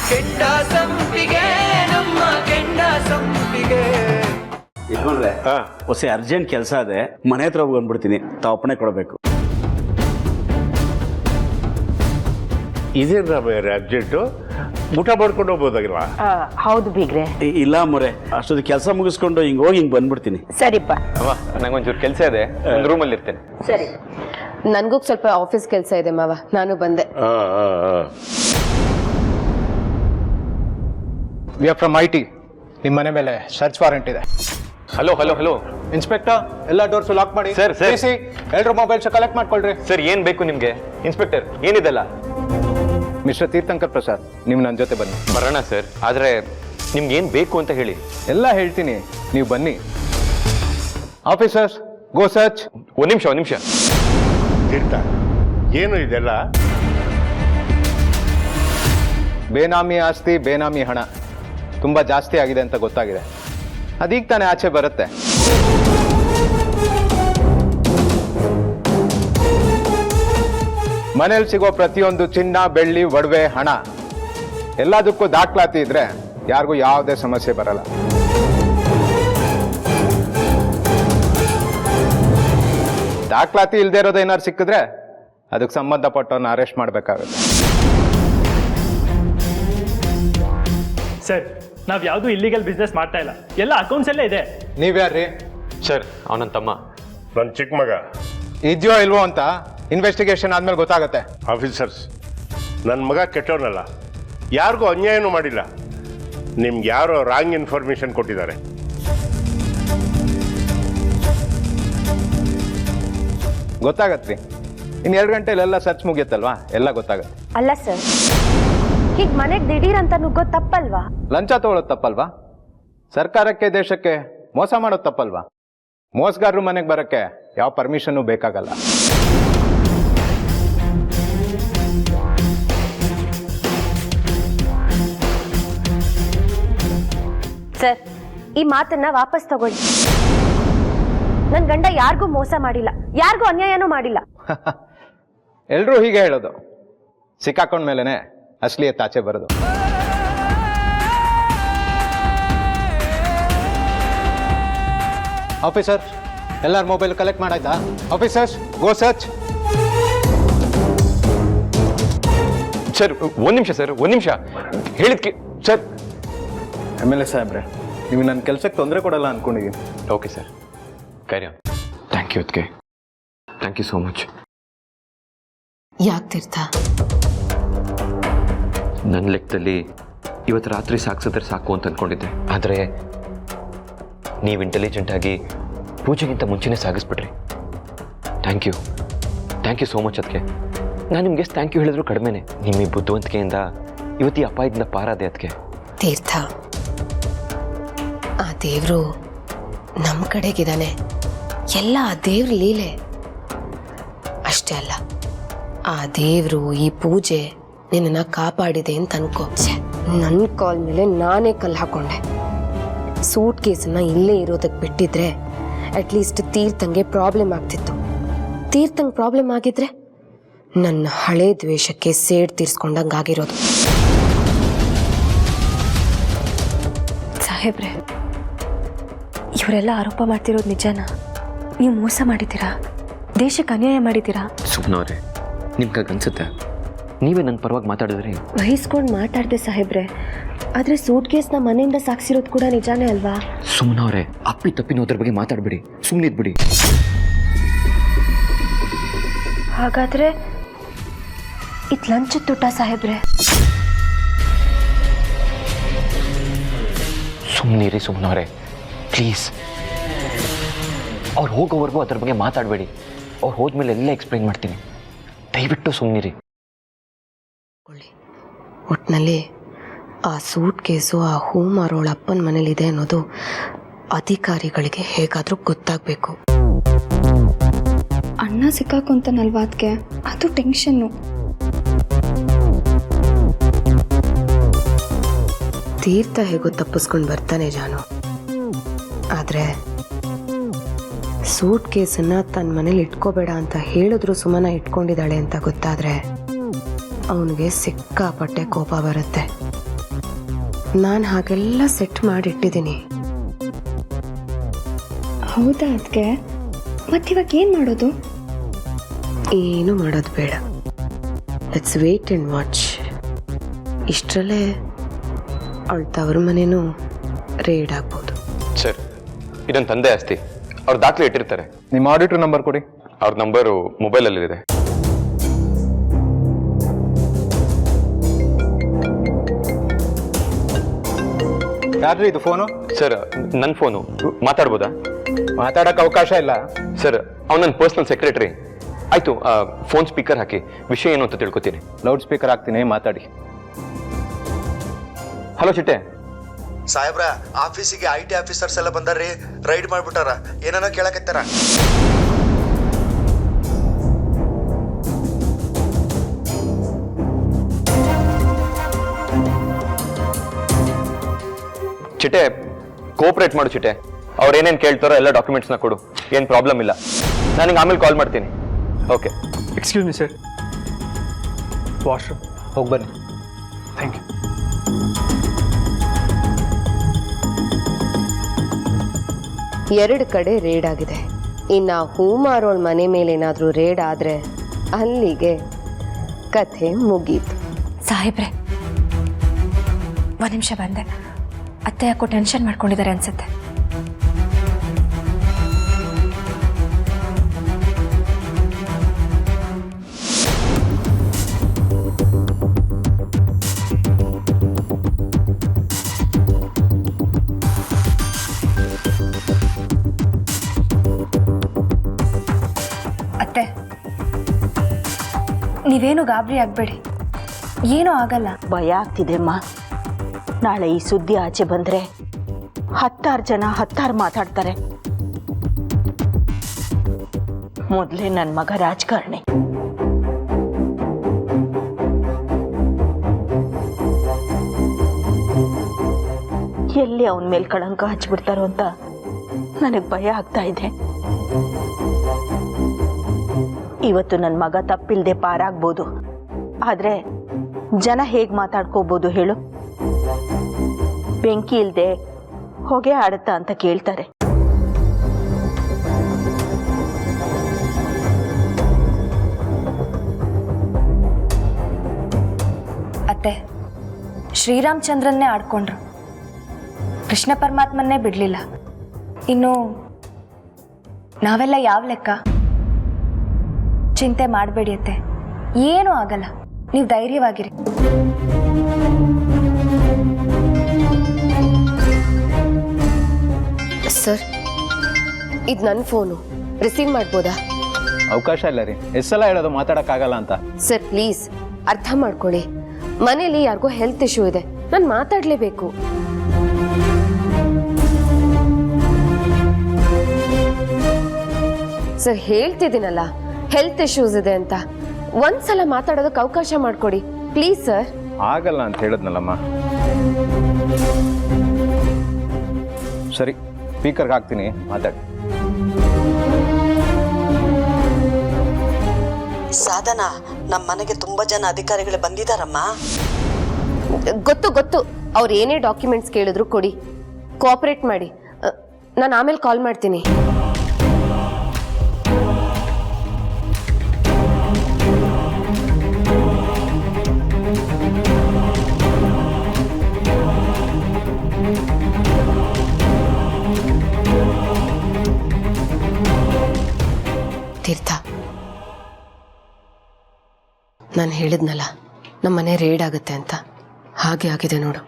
ಕೆಂಡ ಸಂಪಿಗೆ ನಮ್ಮ ಕೆಂಡ ಸಂಪಿಗೆ. ಇಟ್ಕೊಂಡ್ರೆ ಹೊಸ ಅರ್ಜೆಂಟ್ ಕೆಲಸ ಅದೇ, ಮನೆ ಹತ್ರ ಹೋಗಿ ಬಂದ್ಬಿಡ್ತೀನಿ, ತಾವು ಅಪ್ಪಣೆ ಕೊಡಬೇಕು. ಇದೇನ ಬೇರೆ ಅರ್ಜೆಂಟು? ಊಟ ಮಾಡ್ಕೊಂಡು ಹೋಗ್ಬೋದಾಗಿಲ್ವಾ? ಹೌದು ಬೀಗ್ರೆ. ಇಲ್ಲ ಮೊರೆ, ಅಷ್ಟೊಂದು ಕೆಲಸ ಮುಗಿಸ್ಕೊಂಡು ಹಿಂಗೆ ಹೋಗಿ ಹಿಂಗೆ ಬಂದ್ಬಿಡ್ತೀನಿ. ಸರಿಪ್ಪ. ಅವ ನಂಗೊಂಚೂರು ಕೆಲಸ ಇದೆ, ಒಂದು ರೂಮಲ್ಲಿ ಇರ್ತೇನೆ. ಸರಿ. ನನಗೂ ಸ್ವಲ್ಪ ಆಫೀಸ್ ಕೆಲಸ ಇದೆ ಮಾವ, ನಾನು ಬಂದೆ. We are from IT. ನಿಮ್ಮ ಮನೆ ಮೇಲೆ ಸರ್ಚ್ ವಾರೆಂಟ್ ಇದೆ. ಹಲೋ ಹಲೋ ಹಲೋ ಇನ್ಸ್ಪೆಕ್ಟರ್, ಎಲ್ಲ ಡೋರ್ಸ್ ಲಾಕ್ ಮಾಡಿ. ಸರ್, ಎಲ್ಲರೂ ಮೊಬೈಲ್ಸ್ ಕಲೆಕ್ಟ್ ಮಾಡ್ಕೊಳ್ರಿ. ಸರ್, ಏನ್ ಬೇಕು ನಿಮ್ಗೆ? ಇನ್ಸ್ಪೆಕ್ಟರ್ ಏನಿದೆಲ್ಲ? ಮಿಸ್ಟರ್ ತೀರ್ಥಂಕರ್ ಪ್ರಸಾದ್, ನೀವು ನನ್ನ ಜೊತೆ ಬನ್ನಿ. ಬರೋಣ ಸರ್, ಆದ್ರೆ ನಿಮ್ಗೆ ಏನ್ ಬೇಕು ಅಂತ ಹೇಳಿ. ಎಲ್ಲ ಹೇಳ್ತೀನಿ, ನೀವು ಬನ್ನಿ. ಆಫೀಸರ್ಸ್, ಗೋ ಸರ್ಚ್. ಒಂದ್ ನಿಮಿಷ. ತೀರ್ಥ, ಏನು ಇದೆಲ್ಲ? ಬೇನಾಮಿ ಆಸ್ತಿ, ಬೇನಾಮಿ ಹಣ ತುಂಬ ಜಾಸ್ತಿ ಆಗಿದೆ ಅಂತ ಗೊತ್ತಾಗಿದೆ. ಅದೀಗ ತಾನೇ ಆಚೆ ಬರುತ್ತೆ. ಮನೇಲಿ ಸಿಗೋ ಪ್ರತಿಯೊಂದು ಚಿನ್ನ, ಬೆಳ್ಳಿ, ಒಡವೆ, ಹಣ ಎಲ್ಲದಕ್ಕೂ ದಾಖಲಾತಿ ಇದ್ರೆ ಯಾರಿಗೂ ಯಾವುದೇ ಸಮಸ್ಯೆ ಬರಲ್ಲ. ದಾಖಲಾತಿ ಇಲ್ಲದೆ ಇರೋದು ಏನಾದ್ರು ಸಿಕ್ಕಿದ್ರೆ ಅದಕ್ಕೆ ಸಂಬಂಧಪಟ್ಟವನ್ನ ಅರೆಸ್ಟ್ ಮಾಡಬೇಕಾಗುತ್ತೆ. ಸರ್, ನಾವು ಯಾವುದು ಇಲ್ಲಿಗಲ್ ಬಿಸ್ನೆಸ್ ಮಾಡ್ತಾ ಇಲ್ಲ, ಎಲ್ಲ ಅಕೌಂಟ್ಸ್ ಅಲ್ಲೇ ಇದೆ. ನೀವ್ಯಾರ್ರಿ? ಸರ್, ಅವನ ತಮ್ಮ. ನನ್ನ ಚಿಕ್ಕ ಮಗ. ಇದೆಯೋ ಇಲ್ವೋ ಅಂತ ಇನ್ವೆಸ್ಟಿಗೇಷನ್ ಆದ್ಮೇಲೆ ಗೊತ್ತಾಗತ್ತೆ. ಆಫೀಸರ್ಸ್, ನನ್ನ ಮಗ ಕೆಟ್ಟವನಲ್ಲ, ಯಾರಿಗೂ ಅನ್ಯಾಯನೂ ಮಾಡಿಲ್ಲ. ನಿಮ್ಗೆ ಯಾರೋ ರಾಂಗ್ ಇನ್ಫಾರ್ಮೇಶನ್ ಕೊಟ್ಟಿದ್ದಾರೆ. ಗೊತ್ತಾಗತ್ರಿ, ಇನ್ನು 2 ಗಂಟೆಲೆಲ್ಲ ಸರ್ಚ್ ಮುಗಿಯತ್ತಲ್ವಾ, ಎಲ್ಲ ಗೊತ್ತಾಗತ್ತೆ. ಅಲ್ಲ ಸರ್, ಹೀಗೆ ಮನೆಗೆ ದಿಢೀರ್ ಅಂತ ನುಗ್ಗೋದು ತಪ್ಪಲ್ವಾ? ಲಂಚ ತಗೊಳ್ಳೋದು ತಪ್ಪಲ್ವಾ? ಸರ್ಕಾರಕ್ಕೆ, ದೇಶಕ್ಕೆ ಮೋಸ ಮಾಡೋದು ತಪ್ಪಲ್ವಾ? ಮೋಸಗಾರರು ಮನೆಗೆ ಬರೋಕ್ಕೆ ಯಾವ ಪರ್ಮಿಷನ್ನು ಬೇಕಾಗಲ್ಲ. ಸರ್, ಈ ಮಾತನ್ನ ವಾಪಸ್ ತಗೊಳ್ಳಿ. ನನ್ನ ಗಂಡ ಯಾರಿಗೂ ಮೋಸ ಮಾಡಿಲ್ಲ, ಯಾರಿಗೂ ಅನ್ಯಾಯನೂ ಮಾಡಿಲ್ಲ. ಎಲ್ರೂ ಹೀಗೆ ಹೇಳೋದು, ಸಿಕ್ಕಾಕೊಂಡ ಮೇಲೆನೆ ಅಸಲಿ ಎತ್ತಾಚೆ ಬರೋದು. ಆಫೀಸರ್, ಎಲ್ಲರ ಮೊಬೈಲ್ ಕಲೆಕ್ಟ್ ಮಾಡಾಯ್ತಾ? ಆಫೀಸರ್ಸ್, ಗೋ ಸರ್ಚ್. ಸರ್, ಒಂದ್ ನಿಮಿಷ ಹೇಳಿದ್ಕೆ. ಸರ್, MLA ಸಾಹೇಬ್ರೆ, ನೀವು ನನ್ನ ಕೆಲಸಕ್ಕೆ ತೊಂದರೆ ಕೊಡಲ್ಲ ಅನ್ಕೊಂಡಿದ್ದೀನಿ. Okay sir, carry on. Thank you ಅದಕ್ಕೆ, ಥ್ಯಾಂಕ್ ಯು ಸೋ ಮಚ್. ಯಾಕೆ ತೀರ್ಥ? ನನ್ನ ಲೆಕ್ಕದಲ್ಲಿ ಇವತ್ತು ರಾತ್ರಿ ಸಾಕ್ಸಿದ್ರೆ ಸಾಕು ಅಂತ ಅಂದ್ಕೊಂಡಿದ್ದೆ, ಆದರೆ ನೀವು ಇಂಟೆಲಿಜೆಂಟ್ ಆಗಿ ಪೂಜೆಗಿಂತ ಮುಂಚೆನೇ ಸಾಗಿಸ್ಬಿಟ್ರಿ. ಥ್ಯಾಂಕ್ ಯು ಸೋ ಮಚ್ ಅದಕ್ಕೆ. ನಾನು ನಿಮ್ಗೆ ಎಷ್ಟು ಥ್ಯಾಂಕ್ ಯು ಹೇಳಿದ್ರು ಕಡಿಮೆನೆ. ನಿಮ್ಮ ಈ ಬುದ್ಧಿವಂತಿಕೆಯಿಂದ ಇವತ್ತು ಈ ಅಪಾಯದಿಂದ ಪಾರಾದೆ ಅದಕ್ಕೆ. ತೀರ್ಥ, ಆ ದೇವರು ನಮ್ಮ ಕಡೆಗಿದ್ದಾನೆ, ಎಲ್ಲ ಆ ದೇವ್ರ ಲೀಲೆ ಅಷ್ಟೇ ಅಲ್ಲ, ಆ ದೇವರು ಈ ಪೂಜೆ ನಿನ್ನನ್ನು ಕಾಪಾಡಿದೆ ಅಂತ ಅನ್ಕೋ. ನನ್ನ ಕಾಲ್ ಮೇಲೆ ನಾನೇ ಕಲ್ಲು ಹಾಕೊಂಡೆ. ಸೂಟ್ ಕೇಸನ್ನ ಇಲ್ಲೇ ಇರೋದಕ್ಕೆ ಬಿಟ್ಟಿದ್ರೆ ಅಟ್ಲೀಸ್ಟ್ ತೀರ್ಥಂಗೆ ಪ್ರಾಬ್ಲಮ್ ಆಗ್ತಿತ್ತು. ತೀರ್ಥಂಗೆ ಪ್ರಾಬ್ಲಮ್ ಆಗಿದ್ರೆ ನನ್ನ ಹಳೆ ದ್ವೇಷಕ್ಕೆ ಸೇಡ್ ತೀರ್ಸ್ಕೊಂಡಂಗೆ ಆಗಿರೋದು. ಸಾಹೇಬ್ರೆ, ಇವರೆಲ್ಲ ಆರೋಪ ಮಾಡ್ತಿರೋದು ನಿಜನಾ? ನೀವು ಮೋಸ ಮಾಡಿದ್ದೀರಾ, ದೇಶಕ್ಕೆ ಅನ್ಯಾಯ ಮಾಡಿದ್ದೀರಾ? ಸುಮ್ಮನವ್ರೆ, ನಿಮ್ಗೆ ಅನ್ಸುತ್ತೆ ನೀವೇ ನನ್ನ ಪರವಾಗಿ ಮಾತಾಡಿದ್ರಿ. ವಹಿಸ್ಕೊಂಡು ಮಾತಾಡಿದೆ ಸಾಹೇಬ್ರೆ, ಆದರೆ ಸೂಟ್ ಕೇಸ್ನ ಮನೆಯಿಂದ ಸಾಕ್ಸಿರೋದು ಕೂಡ ನಿಜಾನೇ ಅಲ್ವಾ? ಸುಮ್ಮನವ್ರೆ, ಅಪ್ಪಿ ತಪ್ಪಿನೋದ್ರ ಬಗ್ಗೆ ಮಾತಾಡ್ಬಿಡಿ, ಸುಮ್ಮನಿದ್ಬಿಡಿ. ಹಾಗಾದ್ರೆ ಇದು ಲಂಚದ ತುಟ ಸಾಹೇಬ್ರೆ. ಸುಮ್ಮನಿರಿ ಸುಮ್ಮನವ್ರೆ, ಪ್ಲೀಸ್. ಅವ್ರು ಹೋಗೋವರೆಗೂ ಅದ್ರ ಬಗ್ಗೆ ಮಾತಾಡಬೇಡಿ. ಅವ್ರು ಹೋದ್ಮೇಲೆ ಎಲ್ಲ ಎಕ್ಸ್ಪ್ಲೈನ್ ಮಾಡ್ತೀನಿ, ದಯವಿಟ್ಟು ಸುಮ್ಮನಿರಿ. ಒಟ್ಟಿನಲ್ಲಿ ಆ ಸೂಟ್ ಕೇಸು ಆ ಹೂ ಮಾರೋಳ ಅಪ್ಪನ ಮನೇಲಿದೆ ಅನ್ನೋದು ಅಧಿಕಾರಿಗಳಿಗೆ ಹೇಗಾದರೂ ಗೊತ್ತಾಗಬೇಕು. ಅಣ್ಣ ಸಿಕ್ಕಾಕೊಂತನಲ್ವಾ ಅದಕ್ಕೆ, ಅದು ಟೆನ್ಷನ್ನು. ತೀರ್ಥ ಹೇಗೋ ತಪ್ಪಿಸ್ಕೊಂಡು ಬರ್ತಾನೆ ಜಾನು, ಆದರೆ ಸೂಟ್ ಕೇಸನ್ನು ತನ್ನ ಮನೇಲಿ ಇಟ್ಕೋಬೇಡ ಅಂತ ಹೇಳಿದ್ರು ಸುಮ್ಮನೆ ಇಟ್ಕೊಂಡಿದ್ದಾಳೆ ಅಂತ ಗೊತ್ತಾದರೆ ಅವನಿಗೆ ಸಿಕ್ಕಾಪಟ್ಟೆ ಕೋಪ ಬರುತ್ತೆ. ನಾನು ಹಾಗೆಲ್ಲ ಸೆಟ್ ಮಾಡಿಟ್ಟಿದ್ದೀನಿ. ಹೌದಾ ಅದಕ್ಕೆ ಮತ್ತಿವಾಗ ಏನು ಮಾಡೋದು? ಏನು ಮಾಡೋದು ಬೇಡ, ಲೆಟ್ಸ್ ವೇಟ್ ಆ್ಯಂಡ್ ವಾಚ್. ಇಷ್ಟರಲ್ಲೇ ಅವಳ ತವ್ರ ಮನೇನೂ ರೇಡ್ ಆಗ್ಬೋದು. ಸರ್, ಇದೊಂದು ತಂದೆ ಆಸ್ತಿ, ಅವ್ರು ದಾಖಲೆ ಇಟ್ಟಿರ್ತಾರೆ. ನಿಮ್ಮ ಆಡಿಟರ್ ನಂಬರ್ ಕೊಡಿ. ಅವ್ರ ನಂಬರು ಮೊಬೈಲಲ್ಲಿದೆ. ಯಾರ್ರಿ ಇದು ಫೋನು? ಸರ್, ನನ್ನ ಫೋನು, ಮಾತಾಡ್ಬೋದಾ? ಮಾತಾಡೋಕ್ಕೆ ಅವಕಾಶ ಇಲ್ಲ. ಸರ್, ಅವ್ನು ನನ್ನ ಪರ್ಸನಲ್ ಸೆಕ್ರೆಟರಿ. ಆಯಿತು, ಫೋನ್ ಸ್ಪೀಕರ್ ಹಾಕಿ, ವಿಷಯ ಏನು ಅಂತ ತಿಳ್ಕೊತೀನಿ. ಲೌಡ್ ಸ್ಪೀಕರ್ ಹಾಕ್ತೀನಿ, ಮಾತಾಡಿ. ಹಲೋ ಚಿಟ್ಟೆ. ಸಾಹೇಬ್ರ, ಆಫೀಸಿಗೆ IT ಆಫೀಸರ್ಸ್ ಎಲ್ಲ ಬಂದಾರ್ರಿ, ರೈಡ್ ಮಾಡ್ಬಿಟ್ಟಾರ, ಏನೇನೋ ಕೇಳಕತ್ತಾರ. ಚಿಟ್ಟೆ, ಕೋಆಪರೇಟ್ ಮಾಡು ಚಿಟ್ಟೆ. ಅವ್ರು ಏನೇನು ಕೇಳ್ತಾರೋ ಎಲ್ಲ ಡಾಕ್ಯುಮೆಂಟ್ಸ್ನ ಕೊಡು, ಏನು ಪ್ರಾಬ್ಲಮ್ ಇಲ್ಲ. ನಾನು ನಿಂಗೆ ಆಮೇಲೆ ಕಾಲ್ ಮಾಡ್ತೀನಿ. Okay. Excuse me sir, washroom. ಹೋಗಿ ಬನ್ನಿ. Thank you. ಎರಡು ಕಡೆ ರೇಡ್ ಆಗಿದೆ. ಇನ್ನು ಹೂ ಮಾರೋಳ ಮನೆ ಮೇಲೇನಾದರೂ ರೇಡ್ ಆದರೆ ಅಲ್ಲಿಗೆ ಕಥೆ ಮುಗೀತು. ಸಾಹೇಬ್ರೆ, ಒಂದು ನಿಮಿಷ ಬಂದೆ. ಅತ್ತೆ ಯಾಕೋ ಟೆನ್ಷನ್ ಮಾಡ್ಕೊಂಡಿದ್ದಾರೆ ಅನ್ಸುತ್ತೆ. ಅತ್ತೆ, ನೀವೇನು ಗಾಬರಿ ಆಗಬೇಡಿ, ಏನೂ ಆಗಲ್ಲ. ಭಯ ಆಗ್ತಿದೆಮ್ಮ. ನಾಳೆ ಈ ಸುದ್ದಿ ಆಚೆ ಬಂದ್ರೆ 10 ಜನ 10 ಮಾತಾಡ್ತಾರೆ. ಮೊದಲೇ ನನ್ನ ಮಗ ರಾಜಕಾರಣಿ. ಎಲ್ಲಿ ಅವನ ಮೇಲೆ ಕಳಂಕ ಹಚ್ಬಿಡ್ತಾರೋ ಅಂತ ನನಗೆ ಭಯ ಆಗ್ತಾ ಇದೆ. ಇವತ್ತು ನನ್ನ ಮಗ ತಪ್ಪಿಲ್ದೆ ಪಾರಾಗ್ಬೋದು, ಆದ್ರೆ ಜನ ಹೇಗೆ ಮಾತಾಡ್ಕೋಬಹುದು ಹೇಳು? ಬೆಂಕಿ ಇಲ್ದೆ ಹೊಗೆ ಆಡುತ್ತಾ ಅಂತ ಕೇಳ್ತಾರೆ. ಅತ್ತೆ, ಶ್ರೀರಾಮಚಂದ್ರನ್ನೇ ಆಡ್ಕೊಂಡ್ರು, ಕೃಷ್ಣ ಪರಮಾತ್ಮನ್ನೇ ಬಿಡ್ಲಿಲ್ಲ. ಇನ್ನು ನಾವೆಲ್ಲ ಯಾವ ಲೆಕ್ಕ? ಚಿಂತೆ ಮಾಡಬೇಡಿ ಅತ್ತೆ, ಏನೂ ಆಗಲ್ಲ, ನೀವು ಧೈರ್ಯವಾಗಿರಿ. ಸರ್, ಇದು ನನ್ನ ಫೋನು, ರಿಸೀವ್ ಮಾಡ್ಬೋದಾ? ಅವಕಾಶ ಇಲ್ಲ ರೀ, ಎಷ್ಟೆಲ್ಲ ಹೇಳೋದು ಮಾತಾಡೋಕ್ಕಾಗಲ್ಲ ಅಂತ. ಸರ್ ಪ್ಲೀಸ್ ಅರ್ಥ ಮಾಡ್ಕೊಳ್ಳಿ, ಮನೇಲಿ ಯಾರಿಗೋ ಹೆಲ್ತ್ ಇಶ್ಯೂ ಇದೆ, ನಾನು ಮಾತಾಡಲೇಬೇಕು. ಸರ್ ಹೇಳ್ತಿದ್ದೀನಲ್ಲ, ಹೆಲ್ತ್ ಇಶ್ಯೂಸ್ ಇದೆ ಅಂತ. ಒಂದ್ಸಲ ಮಾತಾಡೋದಕ್ಕೆ ಅವಕಾಶ ಮಾಡಿಕೊಡಿ ಪ್ಲೀಸ್ ಸರ್. ಆಗಲ್ಲ ಅಂತ ಹೇಳಿದ್ನಲ್ಲಮ್ಮ. ಸರಿ, ಸ್ಪೀಕರ್ಗೆ ಹಾಕ್ತೀನಿ, ಮಾತಾಡಿ. ಸಾಧನಾ, ನಮ್ಮ ಮನೆಗೆ ತುಂಬಾ ಜನ ಅಧಿಕಾರಿಗಳು ಬಂದಿದ್ದಾರಮ್ಮ. ಗೊತ್ತು ಗೊತ್ತು, ಅವ್ರು ಏನೇ ಡಾಕ್ಯುಮೆಂಟ್ಸ್ ಕೇಳಿದ್ರು ಕೊಡಿ, ಕೋಆಪರೇಟ್ ಮಾಡಿ. ನಾನು ಆಮೇಲೆ ಕಾಲ್ ಮಾಡ್ತೀನಿ. ತೀರ್ಥ, ನಾನು ಹೇಳಿದ್ನಲ್ಲ ನಮ್ಮ ಮನೆ ರೇಡ್ ಆಗುತ್ತೆ ಅಂತ, ಹಾಗೆ ಆಗಿದೆ ನೋಡು.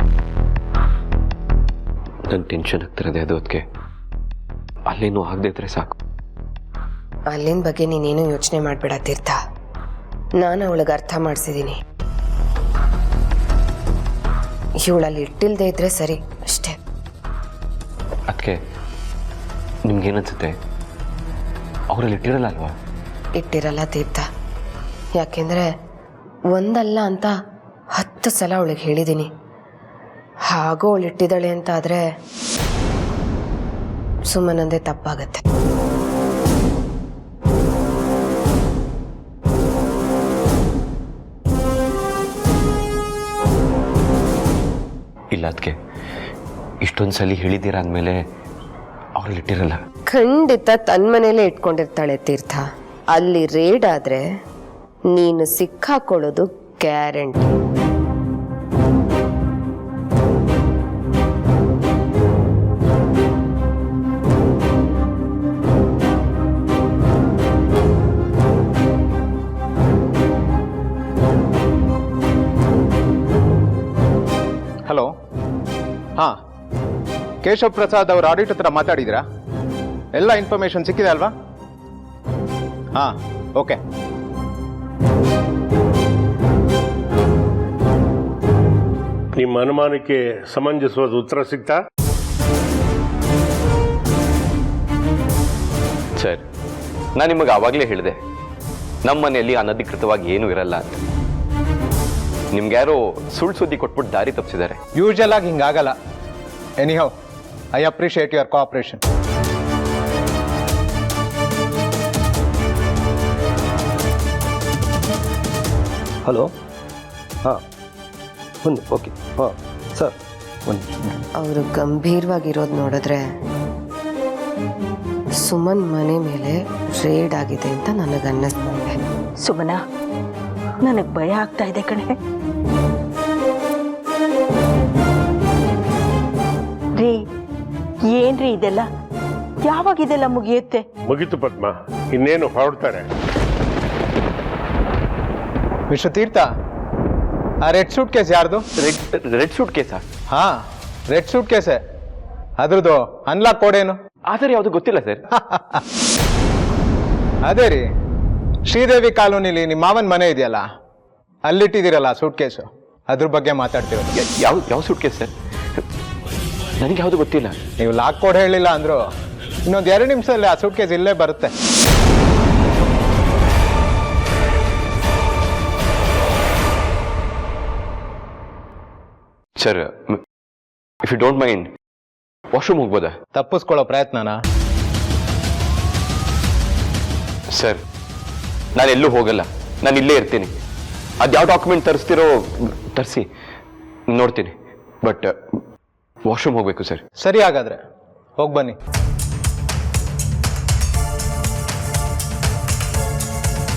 ನಂಗೆ ಟೆನ್ಷನ್ ಆಗ್ತಿರೋದೆ ಅದು. ಅದಕ್ಕೆ ಅಲ್ಲೇನೂ ಆಗದೆ ಇದ್ರೆ ಸಾಕು. ಅಲ್ಲಿನ ಬಗ್ಗೆ ನೀನೇನು ಯೋಚನೆ ಮಾಡಬೇಡ ತೀರ್ಥ, ನಾನು ಅವಳಿಗೆ ಅರ್ಥ ಮಾಡಿಸಿದ್ದೀನಿ. ಇವಳಲ್ಲಿ ಇಟ್ಟಿಲ್ದೇ ಇದ್ರೆ ಸರಿ ಅಷ್ಟೇ. ಅದಕ್ಕೆ ನಿಮ್ಗೇನನ್ಸುತ್ತೆ? ಅವರಲ್ಲಿ ಇಟ್ಟಿರಲ್ಲ ಅಲ್ವಾ? ಇಟ್ಟಿರಲ್ಲ ತೀರ್ಥ, ಯಾಕೆಂದರೆ ಒಂದಲ್ಲ ಅಂತ 10 ಸಲ ಅವಳಿಗೆ ಹೇಳಿದ್ದೀನಿ. ಹಾಗೂ ಅವಳು ಇಟ್ಟಿದ್ದಾಳೆ ಅಂತ ಆದರೆ ಸುಮ್ಮನಂದೇ ತಪ್ಪಾಗತ್ತೆ. ಇಲ್ಲ ಅದಕ್ಕೆ ಇಷ್ಟೊಂದು ಸಲ ಹೇಳಿದ್ದೀರಾ ಅಂದಮೇಲೆ ಅವ್ರಲ್ಲಿ ಇಟ್ಟಿರಲ್ಲ. ಖಂಡಿತ ತನ್ನ ಮನೇಲೇ ಇಟ್ಕೊಂಡಿರ್ತಾಳೆ ತೀರ್ಥ. ಅಲ್ಲಿ ರೇಡ್ ಆದ್ರೆ ನೀನು ಸಿಕ್ಕಾಕೊಳ್ಳೋದು ಗ್ಯಾರಂಟಿ. ಹಲೋ, ಹಾಂ, ಕೇಶವ್ ಪ್ರಸಾದ್ ಅವ್ರ ಆಡಿಟ್ ಹತ್ರ ಮಾತಾಡಿದ್ರಾ? ಎಲ್ಲ ಇನ್ಫಾರ್ಮೇಶನ್ ಸಿಕ್ಕಿದೆ ಅಲ್ವಾ? ಹಾಂ, ಓಕೆ. ನಿಮ್ಮ ಅನುಮಾನಕ್ಕೆ ಸಮಂಜಸವಾದ ಉತ್ತರ ಸಿಗ್ತಾ? ಸರ್, ನಾನು ನಿಮಗೆ ಆವಾಗಲೇ ಹೇಳಿದೆ ನಮ್ಮ ಮನೆಯಲ್ಲಿ ಅನಧಿಕೃತವಾಗಿ ಏನೂ ಇರಲ್ಲ ಅಂತ. ನಿಮ್ಗೆ ಯಾರೋ ಸುಳ್ಳು ಸುದ್ದಿ ಕೊಟ್ಬಿಟ್ಟು ದಾರಿ ತಪ್ಪಿಸಿದ್ದಾರೆ. ಯೂಶಲ್ ಆಗಿ ಹಿಂಗಾಗಲ್ಲ. Anyhow, I appreciate your cooperation. Hello, ಹಾಂ, ಒಂದು ಓಕೆ, ಹಾಂ ಸರ್, ಒಂದು. ಅವರು ಗಂಭೀರವಾಗಿರೋದು ನೋಡಿದ್ರೆ ಸುಮನ್ ಮನೆ ಮೇಲೆ ರೇಡ್ ಆಗಿದೆ ಅಂತ ನನಗನ್ನಿಸ್ತಾ ಇದೆ. ಸುಮನ, ನನಗೆ ಭಯ ಆಗ್ತಾ ಇದೆ ಕಣೆ. ರೀ, ಏನ್ರಿ ಇದೆಲ್ಲ? ಯಾವಾಗ ಇದೆಲ್ಲ ಮುಗಿಯುತ್ತೆ? ಮುಗಿತು ಪದ್ಮ, ಇನ್ನೇನು ಹೊರಡ್ತಾರೆ. ವಿಶ್ವತೀರ್ಥ, ಆ ರೆಡ್ ಸೂಟ್ ಕೇಸ್ ಯಾರ್ದು? ರೆಡ್ ಸೂಟ್ ಕೇಸಾ? ಹಾಂ, ರೆಡ್ ಸೂಟ್ ಕೇಸೇ. ಅದ್ರದ್ದು ಅನ್ಲಾಕ್ ಕೋಡ್ ಏನು? ಆದರೆ ಯಾವುದು ಗೊತ್ತಿಲ್ಲ ಸರ್. ಅದೇ ರೀ, ಶ್ರೀದೇವಿ ಕಾಲೋನಿಲಿ ನಿಮ್ಮ ಮಾವನ ಮನೆ ಇದೆಯಲ್ಲ, ಅಲ್ಲಿಟ್ಟಿದ್ದೀರಲ್ಲ ಸೂಟ್ ಕೇಸು, ಅದ್ರ ಬಗ್ಗೆ ಮಾತಾಡ್ತಿರೋದು. ಯಾವ ಸೂಟ್ ಕೇಸ್ ಸರ್? ನನಗೆ ಯಾವುದು ಗೊತ್ತಿಲ್ಲ. ನೀವು ಲಾಕ್ ಕೋಡ್ ಹೇಳಿಲ್ಲ ಅಂದ್ರು ಇನ್ನೊಂದು 2 ನಿಮಿಷದಲ್ಲಿ ಆ ಸೂಟ್ ಕೇಸ್ ಇಲ್ಲೇ ಬರುತ್ತೆ. Sir, if you don't mind, washroom ಹೋಗ್ಬೋದಾ? ತಪ್ಪಿಸ್ಕೊಳ್ಳೋ ಪ್ರಯತ್ನನಾ? ಸರ್, ನಾನು ಎಲ್ಲೂ ಹೋಗಲ್ಲ, ನಾನು ಇಲ್ಲೇ ಇರ್ತೀನಿ. ಅದು ಯಾವ ಡಾಕ್ಯುಮೆಂಟ್ ತರಿಸ್ತಿರೋ ತರಿಸಿ, ನೋಡ್ತೀನಿ. ಬಟ್ ವಾಶ್ರೂಮ್ ಹೋಗ್ಬೇಕು ಸರ್. ಸರಿ, ಹಾಗಾದ್ರೆ ಹೋಗಿ ಬನ್ನಿ.